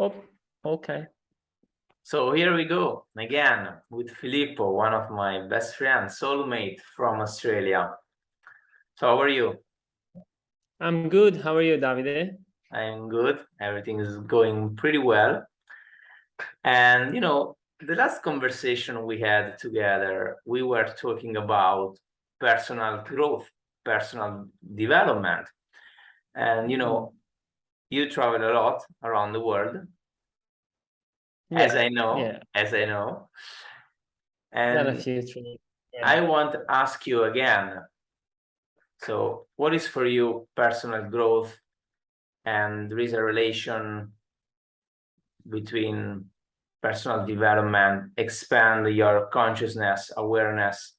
Oh, okay. So here we go again with Filippo, one of my best friends, soulmate from Australia. So how are you? I'm good. How are you, Davide? I'm good. Everything is going pretty well. And the last conversation we had together, we were talking about personal growth, personal development. And you travel a lot around the world, as Yeah, I know, yeah. as I know. Done a And few trips. Yeah. I want to ask you again. So, what is for you personal growth? And there is a relation between personal development, expand your consciousness, awareness,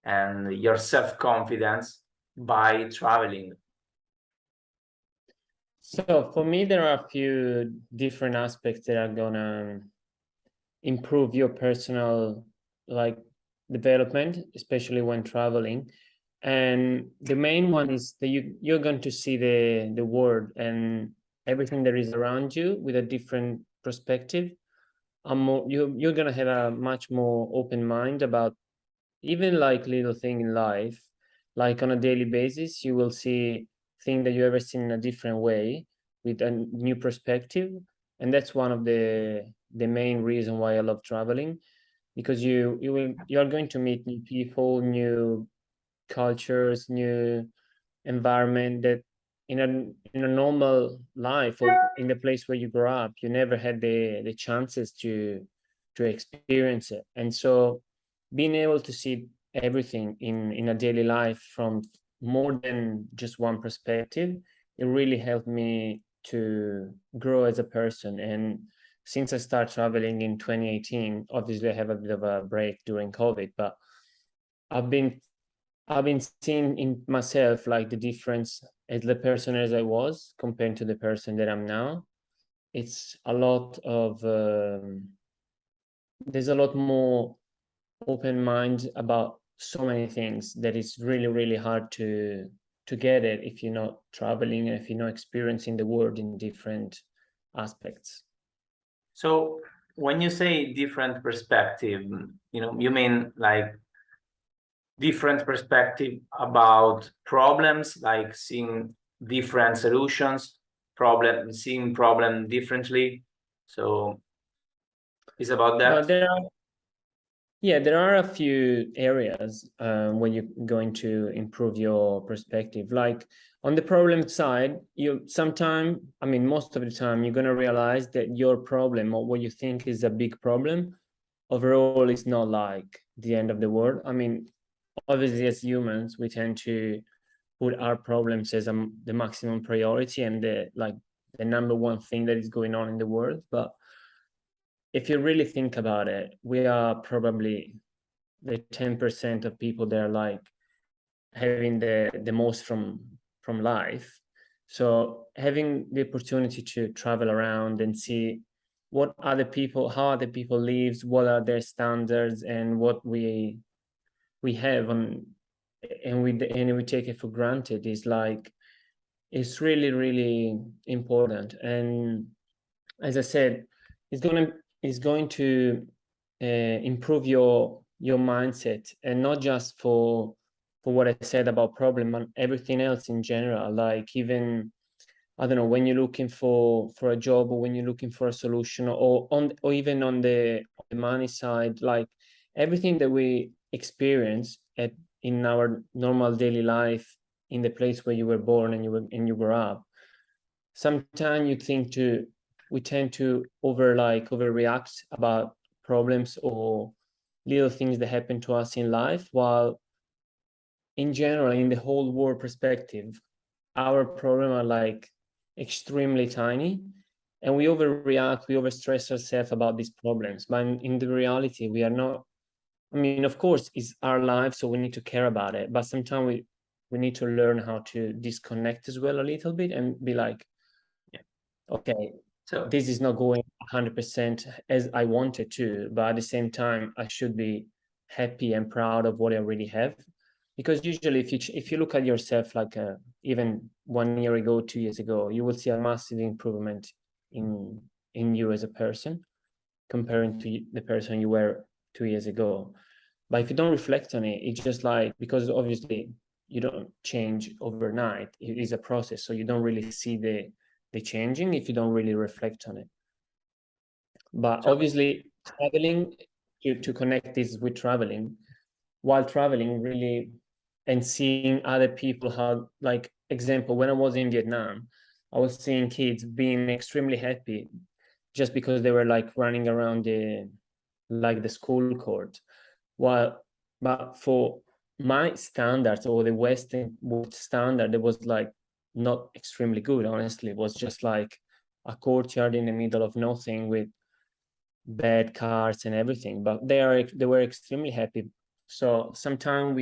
and your self confidence by traveling. So for me, there are a few different aspects that are gonna improve your personal like development, especially when traveling. And the main one is that you're going to see the world and everything that is around you with a different perspective. You're gonna have a much more open mind about even like little thing in life, like on a daily basis, you will see things that you ever seen in a different way with a new perspective. And that's one of the main reason why I love traveling, because you are going to meet new people, new cultures, new environment that in a normal life or in the place where you grow up, you never had the chances to experience it. And so being able to see everything in a daily life from more than just one perspective, it really helped me to grow as a person. And since I started traveling in 2018, obviously I have a bit of a break during COVID, but I've been I've been seeing in myself like the difference as the person as I was compared to the person that I'm now. It's a lot of there's a lot more open mind about so many things that it's really really hard to get it if you're not traveling and if you're not experiencing the world in different aspects. So, when you say different perspective, you mean like different perspective about problems, like seeing different solutions, seeing problem differently. So it's about But that. there are a few areas where you're going to improve your perspective. Like on the problem side, I mean, most of the time, you're going to realize that your problem or what you think is a big problem overall is not like the end of the world. I mean, obviously, as humans, we tend to put our problems as the maximum priority and the number one thing that is going on in the world. But if you really think about it, we are probably the 10% of people that are like having the most from life. So having the opportunity to travel around and see how other people lives, what are their standards, and what we have on, and we take it for granted is like it's really really important. And as I said, it's going to improve your mindset, and not just for what I said about problem and everything else in general. Like even I don't know, when you're looking for a job, or when you're looking for a solution, or even on the money side, like everything that we experience in our normal daily life in the place where you were born and you grew up. Sometimes we tend to overreact about problems or little things that happen to us in life, while in general, in the whole world perspective, our problem are like extremely tiny, and we overreact, we overstress ourselves about these problems. But in the reality, we are not. I mean, of course, it's our life, so we need to care about it. But sometimes we need to learn how to disconnect as well a little bit and be like, Yeah. okay, So this is not going 100% as I wanted to, but at the same time, I should be happy and proud of what I already have. Because usually, if you look at yourself like even 1 year ago, 2 years ago, you will see a massive improvement in you as a person, comparing to the person you were 2 years ago. But if you don't reflect on it, it's just like, because obviously you don't change overnight. It is a process, so you don't really see the changing if you don't really reflect on it. But obviously, traveling, to connect this with traveling, while traveling really, and seeing other people, how, like, example, when I was in Vietnam, I was seeing kids being extremely happy just because they were like running around the school court. While, but for my standards, or the Western standard, it was like not extremely good, honestly. It was just like a courtyard in the middle of nothing with bad cars and everything, but they were extremely happy. So sometimes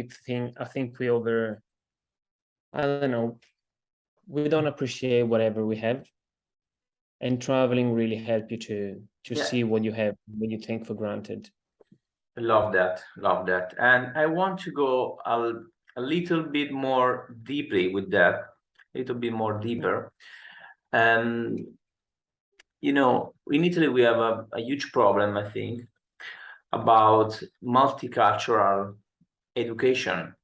I think we I don't know, we don't appreciate whatever we have, and traveling really help you to Yeah, see what you have, what you take for granted. love that, love that. And I want to go a little bit more deeply with that, a little bit more deeper. And in Italy we have a huge problem, I think, about multicultural education.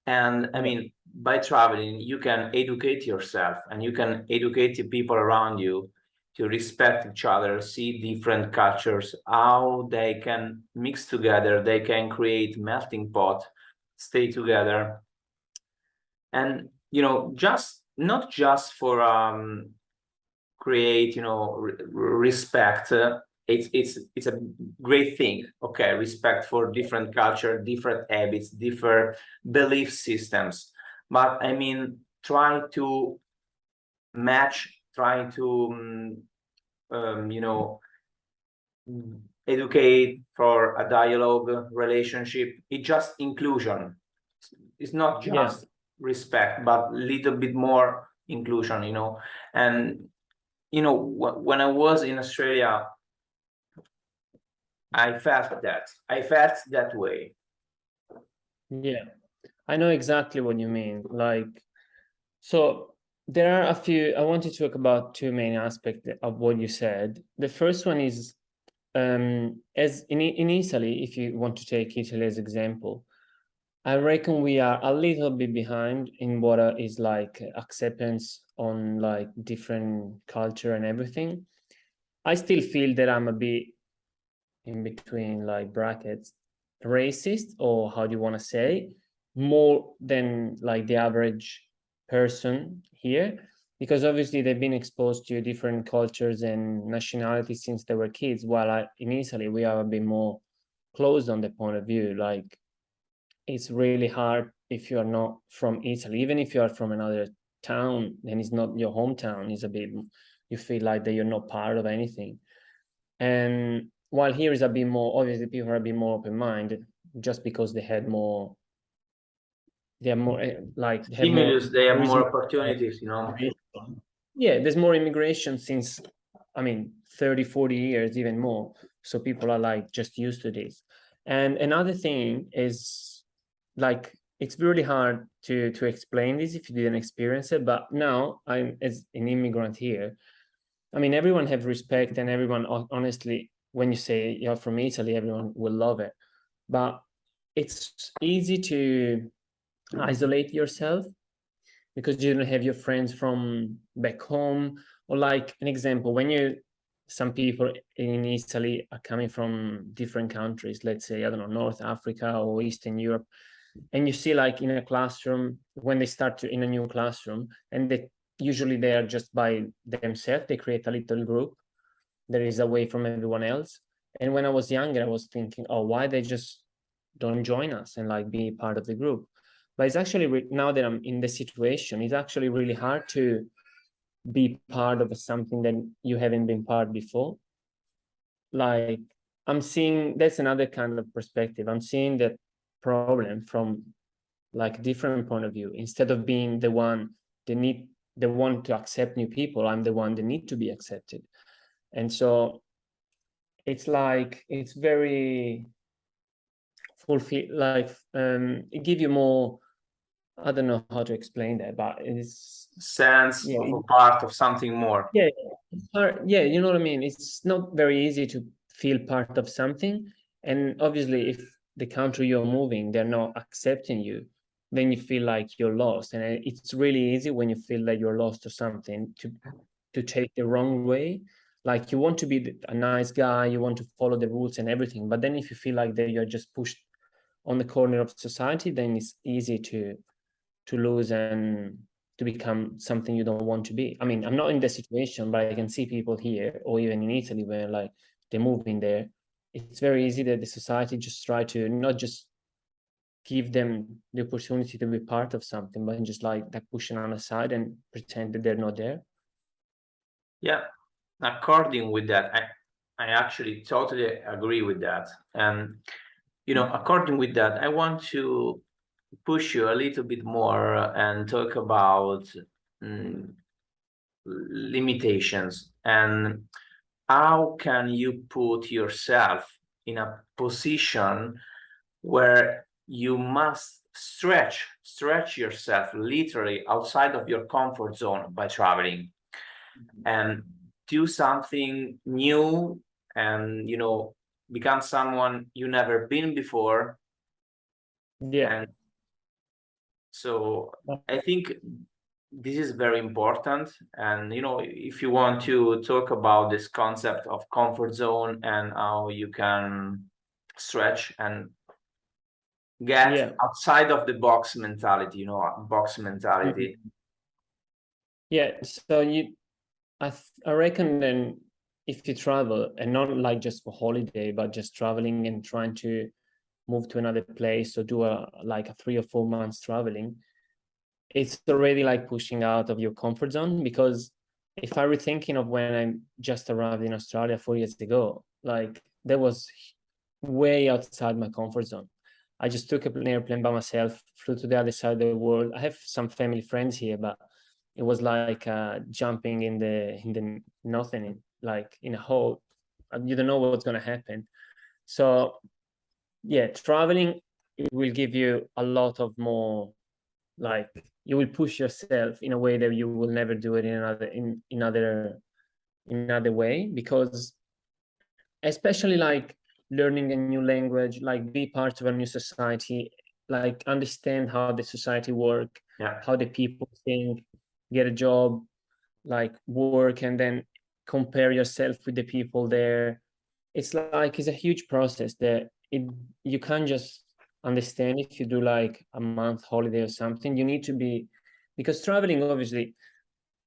And I mean, by traveling, you can educate yourself and you can educate the people around you to respect each other, see different cultures, how they can mix together, they can create melting pot, stay together. And, just not just for create, respect. It's a great thing. Okay, respect for different culture, different habits, different belief systems. But I mean, try to match, try to educate for a dialogue relationship. It's just inclusion. It's not just respect, but little bit more inclusion. And when I was in Australia, I felt that way. Yeah, I know exactly what you mean. Like, so there are a few, I want to talk about two main aspects of what you said. The first one is, as in Italy, if you want to take Italy as example, I reckon we are a little bit behind in what is like acceptance on like different culture and everything. I still feel that I'm a bit in between, like, brackets, racist, or how do you want to say, more than like the average person here, because obviously they've been exposed to different cultures and nationalities since they were kids, while in Italy we are a bit more closed on the point of view. Like, it's really hard if you are not from Italy, even if you are from another town and it's not your hometown, it's a bit, you feel like that you're not part of anything. And while here is a bit more, obviously people are a bit more open-minded, just because they are more like, they have more, Stimulus, they have there is more more opportunities, yeah, there's more immigration since, I mean, 30-40 years, even more. So people are like just used to this. And another thing is, like, it's really hard to explain this if you didn't experience it, but now I'm, as an immigrant here, I mean, everyone have respect, and everyone, honestly, when you say you're from Italy, everyone will love it. But it's easy to isolate yourself because you don't have your friends from back home. Or like an example, some people in Italy are coming from different countries, let's say, I don't know, North Africa or Eastern Europe, and you see, like, in a classroom, when they start in a new classroom, and usually they are just by themselves, they create a little group that is away from everyone else. And when I was younger, I was thinking, oh, why they just don't join us and like be part of the group? But it's actually, now that I'm in the situation, it's actually really hard to be part of something that you haven't been part before. Like, I'm seeing, that's another kind of perspective. I'm seeing that problem from like different point of view. Instead of being the one to accept new people, I'm the one that need to be accepted. And so it's like, it's very fulfill, like, it give you more I don't know how to explain that, but it's sense yeah, of a part of something more. yeah, it's hard. Yeah, you know what I mean. It's not very easy to feel part of something, and obviously, if the country you're moving, they're not accepting you, then you feel like you're lost, and it's really easy when you feel that you're lost or something to take the wrong way. Like you want to be a nice guy, you want to follow the rules and everything, but then if you feel like that you're just pushed on the corner of society, then it's easy to lose and to become something you don't want to be. I mean, I'm not in the situation, but I can see people here or even in Italy where like they move in there. It's very easy that the society just try to not just give them the opportunity to be part of something, but just like pushing on aside and pretend that they're not there. Yeah, according with that, I actually totally agree with that. And according with that, I want to push you a little bit more and talk about limitations and how can you put yourself in a position where you must stretch yourself literally outside of your comfort zone by traveling and do something new and become someone you never been before. Yeah. And so I think this is very important. And if you want to talk about this concept of comfort zone and how you can stretch and get Yeah. outside of the box mentality, box mentality. Yeah. So I reckon then if you travel and not like just for holiday, but just traveling and trying to move to another place or do a 3 or 4 months traveling, it's already like pushing out of your comfort zone. Because if I were thinking of when I just arrived in Australia 4 years ago, like that was way outside my comfort zone. I just took an airplane by myself, flew to the other side of the world. I have some family friends here, but it was like jumping in the nothing, like in a hole. You don't know what's gonna happen. So yeah, traveling, it will give you a lot of more, like you will push yourself in a way that you will never do it in another way. Because especially like learning a new language, like be part of a new society, like understand how the society work, Yeah. how the people think, get a job, like work, and then compare yourself with the people there. It's a huge process that you can't just understand if you do like a month holiday or something. You need to be, because traveling, obviously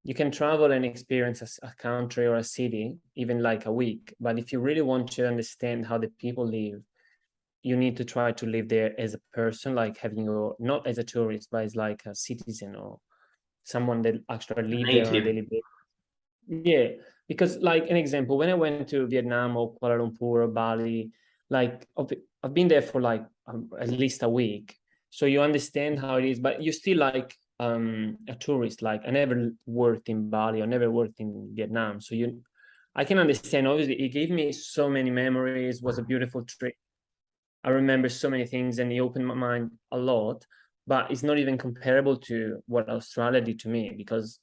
you can travel and experience a country or a city even like a week, but if you really want to understand how the people live, you need to try to live there as a person, like having your, not as a tourist, but as like a citizen or someone that actually live there on a Native. daily basis. Yeah, because like an example, when I went to Vietnam or Kuala Lumpur or Bali, like I've been there for like at least a week, so you understand how it is, but you still like a tourist. Like I never worked in Bali, I never worked in Vietnam, so I can understand. Obviously, it gave me so many memories. Was a beautiful trip. I remember so many things, and it opened my mind a lot. But it's not even comparable to what Australia did to me, because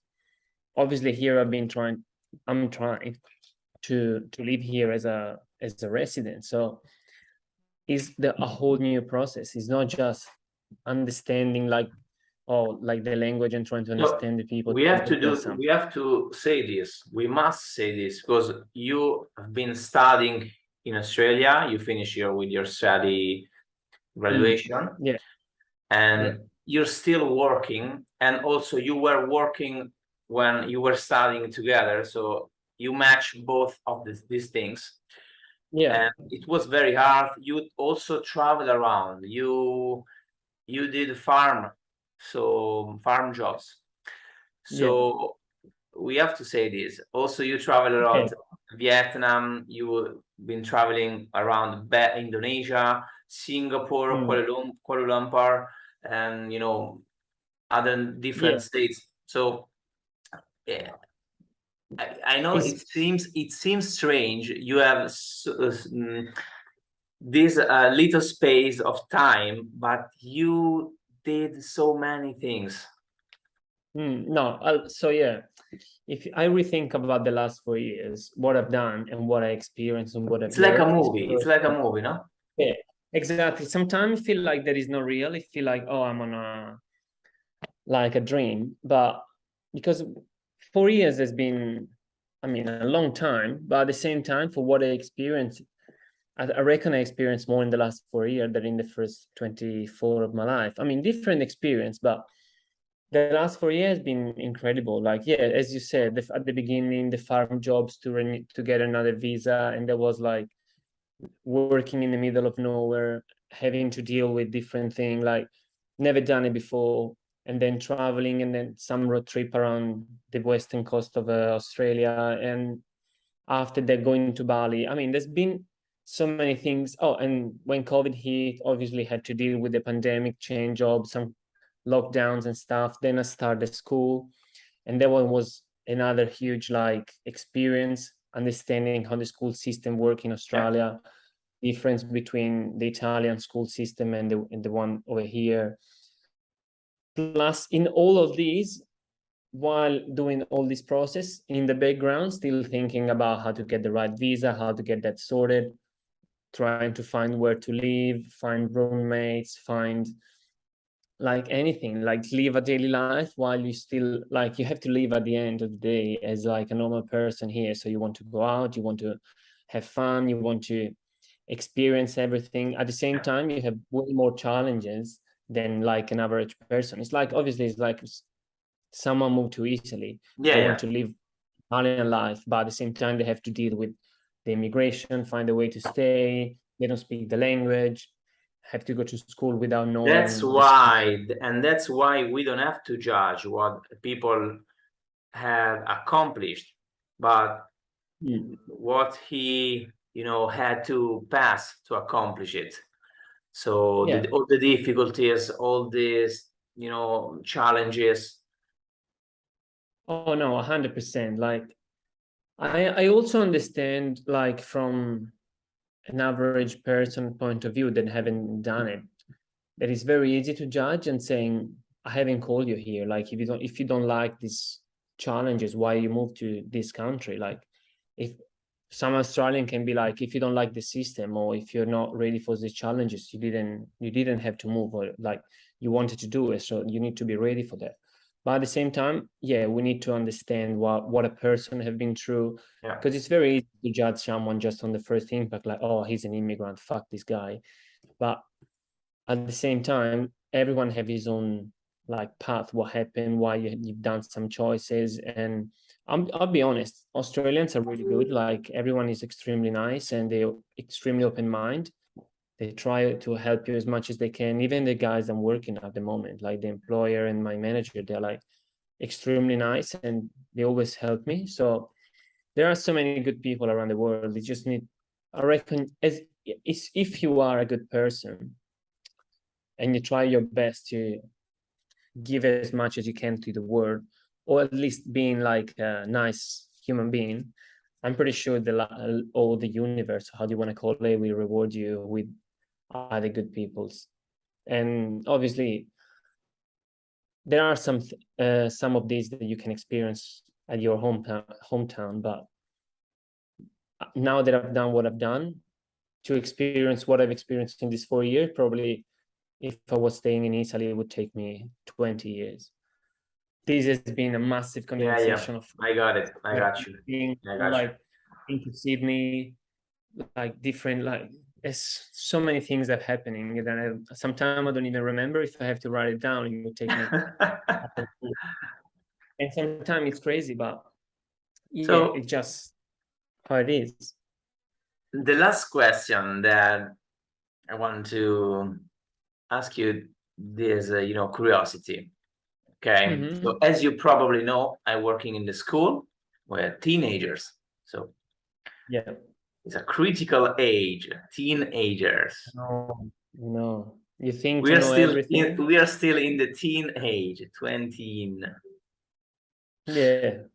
obviously here I'm trying to live here as a resident. So it's a whole new process. It's not just understanding like the language and trying to So understand the people. we have to say this. We must say this because you have been studying in Australia. You finish with your study graduation, Yeah, and yeah, you're still working. And also, you were working when you were studying together. So you match both of these things. yeah, And it was very hard. You also traveled around. You did farm jobs. yeah, So we have to say this. Also, you travel a yeah. lot. Vietnam, you've been traveling around Indonesia, Singapore, Mm, Kuala Lumpur, and other different yeah. states. So yeah, I know It's it seems strange. You have this little space of time, but you did so many things. No, so yeah, if I rethink about the last 4 years, what I've done and what I experienced and what I've It's like a learned is movie. It's like a movie, no? yeah, exactly. Sometimes I feel like that is not real. I feel like, oh, I'm on a like a dream, but because 4 years has been, I mean, a long time, but at the same time, for what I experienced, I reckon I experienced more in the last 4 years than in the first 24 of my life. I mean, different experience, but the last 4 years been incredible. Like, yeah, as you said, at the beginning, the farm jobs to get another visa, and there was like working in the middle of nowhere, having to deal with different things, like never done it before, and then traveling, and then some road trip around the western coast of Australia, and after that going to Bali. I mean, there's been so many things. Oh, and when COVID hit, obviously had to deal with the pandemic, change jobs, some lockdowns and stuff. Then I started school, and that one was another huge like experience, understanding how the school system work in Yeah. Australia, difference between the Italian school system and the one over here. Plus, in all of these, while doing all this process in the background, still thinking about how to get the right visa, how to get that sorted, trying to find where to live, find roommates, find like anything, like live a daily life while you still like you have to live at the end of the day as like a normal person here. So you want to go out, you want to have fun, you want to experience everything. At the same time, you have way more challenges than like an average person. It's like obviously it's like someone moved to Italy, Yeah, they yeah. want to live Italian life, but at the same time they have to deal with the immigration, find a way to stay. They don't speak the language, have to go to school without That's knowing the why, and that's why we don't have to judge what people have accomplished, but what he, had to pass to accomplish it. So yeah. all the difficulties, all these, challenges. Oh no, 100%. Like I also understand like from an average person point of view that haven't done it, that it's very easy to judge and saying, I haven't called you here. Like if you don't like these challenges, why you move to this country? Like if some Australian can be like, if you don't like the system or if you're not ready for these challenges, you didn't have to move, or like you wanted to do it. So you need to be ready for that. But at the same time, yeah, we need to understand what a person have been through. Yeah. Because it's very easy to judge someone just on the first impact, like, oh, he's an immigrant, fuck this guy. But at the same time, everyone have his own like path, what happened, why you've done some choices. And I'll be honest, Australians are really good. Like everyone is extremely nice and they're extremely open mind. They try to help you as much as they can. Even the guys I'm working at the moment, like the employer and my manager, they're like extremely nice and they always help me. So there are so many good people around the world. You just need, I reckon, as if you are a good person and you try your best to give as much as you can to the world, or at least being like a nice human being, I'm pretty sure all the universe, how do you want to call it, will reward you with other good peoples. And obviously, there are some of these that you can experience at your hometown. But now that I've done what I've done, to experience what I've experienced in this 4 years, probably if I was staying in Italy, it would take me 20 years. This has been a massive Yeah. condensation of I got it. I like got you. being I got you. like into Sydney, like different, like there's so many things that are happening that sometimes I don't even remember. If I have to write it down, it would take me and sometimes it's crazy, but yeah, So it's just how it is. the last question that I want to ask you this, curiosity. Okay. So Mm-hmm. as you probably know, I'm working in the school with teenagers. So Yeah. it's a critical age, teenagers. No, you think We to are know still everything. in the teen age, 20. Yeah, kind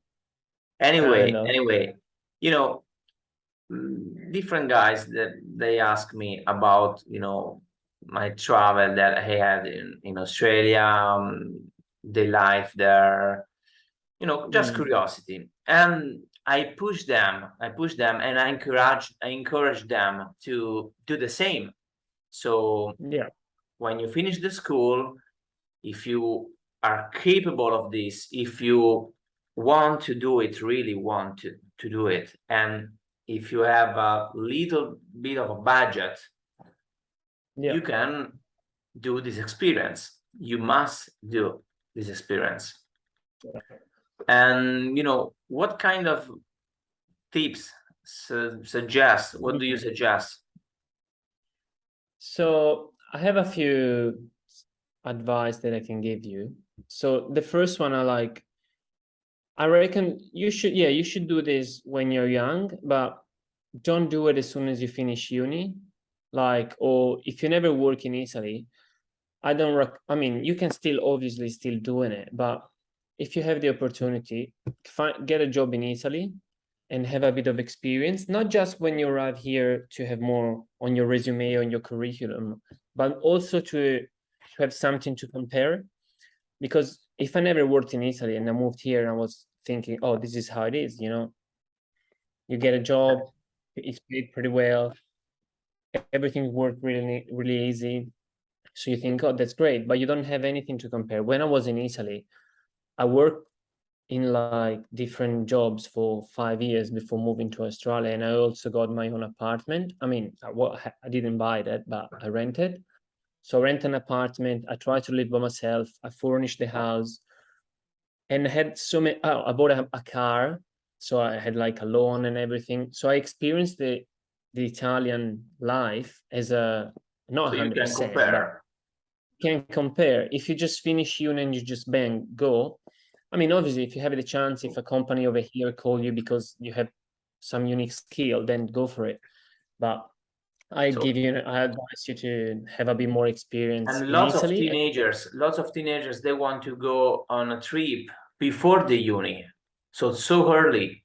Anyway, of. you know, different guys that they ask me about, my travel that I had in Australia, the life there, just curiosity. And I push them, and I encourage them to do the same. So Yeah. when you finish the school, if you are capable of this, if you want to do it, really want to do it, and if you have a little bit of a budget, you can do this experience. You must do this experience. And what kind of tips suggest? What do you suggest? So I have a few advice that I can give you. So the first one, I reckon you should do this when you're young, but don't do it as soon as you finish uni. Or if you never work in Italy, I mean, you can still obviously still doing it, but if you have the opportunity, get a job in Italy and have a bit of experience, not just when you arrive here to have more on your resume or on your curriculum, but also to have something to compare. Because if I never worked in Italy and I moved here and I was thinking, oh, this is how it is, you get a job, it's paid pretty well, everything worked really, really easy. So you think, oh, that's great, but you don't have anything to compare. When I was in Italy, I worked in different jobs for 5 years before moving to Australia, and I also got my own apartment. I mean, I didn't buy that, but I rented. So I rent an apartment. I try to live by myself. I furnished the house, and I had so many. Oh, I bought a car, so I had a loan and everything. So I experienced the Italian life as a not So you can 100%, compare. can compare. If you just finish uni and you just bang go, I mean, obviously, if you have the chance, if a company over here call you because you have some unique skill, then go for it. But I advise you to have a bit more experience And in Italy. lots of teenagers, they want to go on a trip before the uni, so early.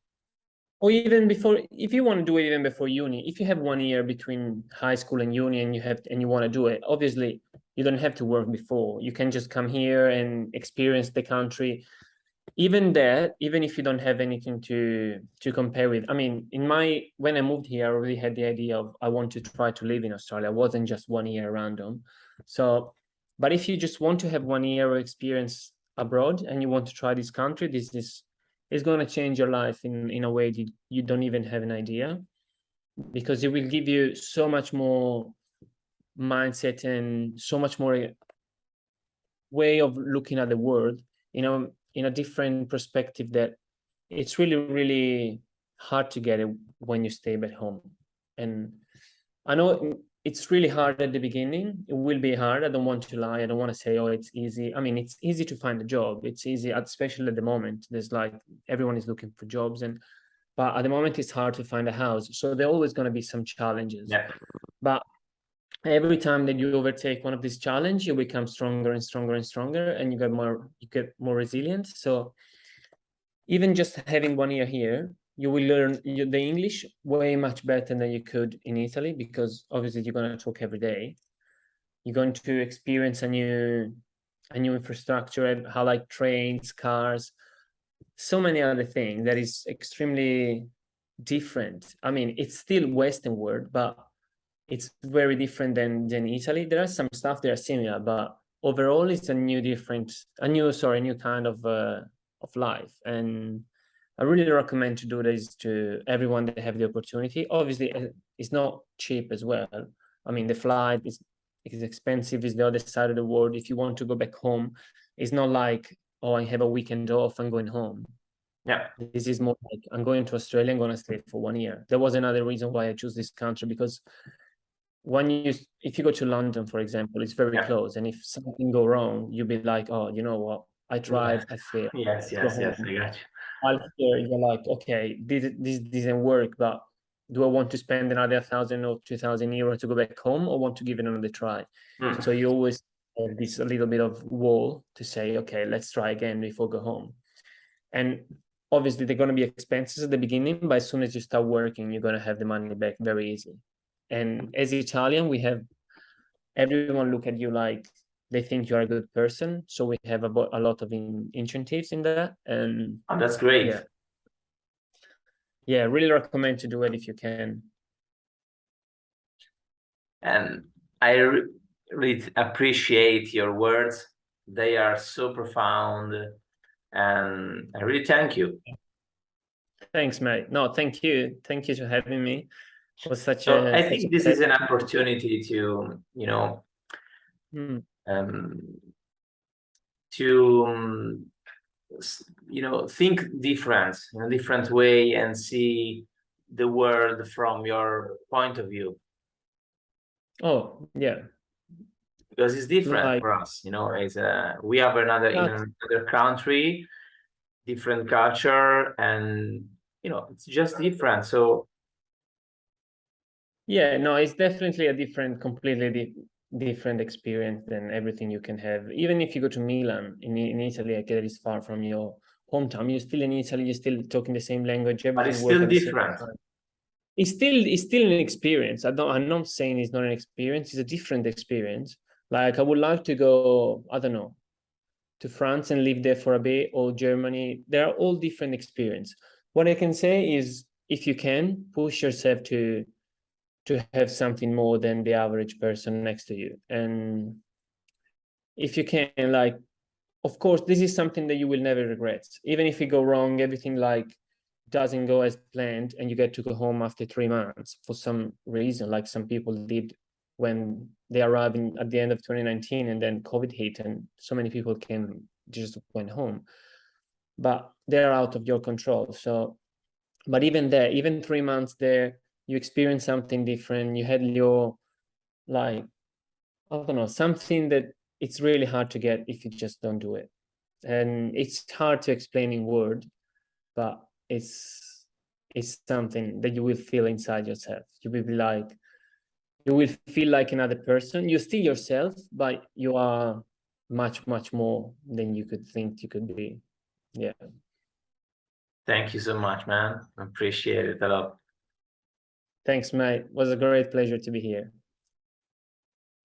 Or even before, if you want to do it even before uni, if you have 1 year between high school and uni and you want to do it, obviously you don't have to work before. You can just come here and experience the country. Even if you don't have anything to compare with. I mean, when I moved here, I already had the idea of I want to try to live in Australia. It wasn't just 1 year random. So, but if you just want to have 1 year of experience abroad and you want to try this country, this is going to change your life in a way that you don't even have an idea, because it will give you so much more mindset and so much more way of looking at the world, in a different perspective that it's really, really hard to get it when you stay at home. And I know it's really hard at the beginning. It will be hard. I don't want to lie. I don't want to say, oh, it's easy. I mean, it's easy to find a job. It's easy, especially at the moment. There's everyone is looking for jobs, but at the moment it's hard to find a house. So there are always going to be some challenges. Yeah. But every time that you overtake one of these challenges, you become stronger and stronger and stronger, and you get more resilient. So even just having 1 year here, you will learn the English way much better than you could in Italy, because obviously you're going to talk every day. You're going to experience a new infrastructure, how trains, cars, so many other things that is extremely different. I mean, it's still Western world, but it's very different than Italy. There are some stuff that are similar, but overall it's a new kind of life. And I really recommend to do this to everyone that have the opportunity. Obviously, it's not cheap as well. I mean, the flight is expensive. It's the other side of the world. If you want to go back home, it's not like, oh, I have a weekend off and going home. Yeah. This is more like I'm going to Australia. I'm going to stay for 1 year. There was another reason why I chose this country, because if you go to London, for example, it's very close, and if something go wrong, you'll be like, oh, you know what? I tried, I failed. Yes, Go home. I got you. While here, you're like, okay, this didn't work, but do I want to spend another 1,000 or 2,000 euros to go back home, or want to give it another try? So you always have this a little bit of wall to say, okay, let's try again before go home. And obviously, they're going to be expenses at the beginning, but as soon as you start working, you're going to have the money back very easy. And as Italian, we have everyone look at you like they think you are a good person. So we have a lot of incentives in that, and Oh, that's great. Yeah, really recommend to do it if you can. And I really appreciate your words. They are so profound, and I really thank you. Thanks, mate. No, thank you. Thank you for having me. It was such So a I think this is an opportunity to, Mm. to think different in a different way and see the world from your point of view, Oh, yeah. because it's different Like, for us. It's we have in another country, different culture, and it's just different. So yeah, no, it's definitely a completely different experience than everything you can have. Even if you go to Milan in Italy, like that is far from your hometown, you're still in Italy, you're still talking the same language, but everything it's work still at the same different. time. It's still an experience. I'm not saying it's not an experience, it's a different experience. Like, I would like to go, I don't know, to France and live there for a bit, or Germany. They are all different experience. What I can say is, if you can push yourself to have something more than the average person next to you, and if you can, like, of course, this is something that you will never regret. Even if you go wrong, everything like doesn't go as planned, and you get to go home after 3 months for some reason, like some people did when they arrived at the end of 2019, and then COVID hit, and so many people just went home. But they're out of your control. So, but even there, even 3 months there, you experience something different. You had your, like, I don't know, something that it's really hard to get if you just don't do it. And it's hard to explain in word, but it's something that you will feel inside yourself. You will feel like another person. You're still yourself, but you are much, much more than you could think you could be. Yeah. Thank you so much, man. I appreciate it a lot. Thanks, mate. It was a great pleasure to be here.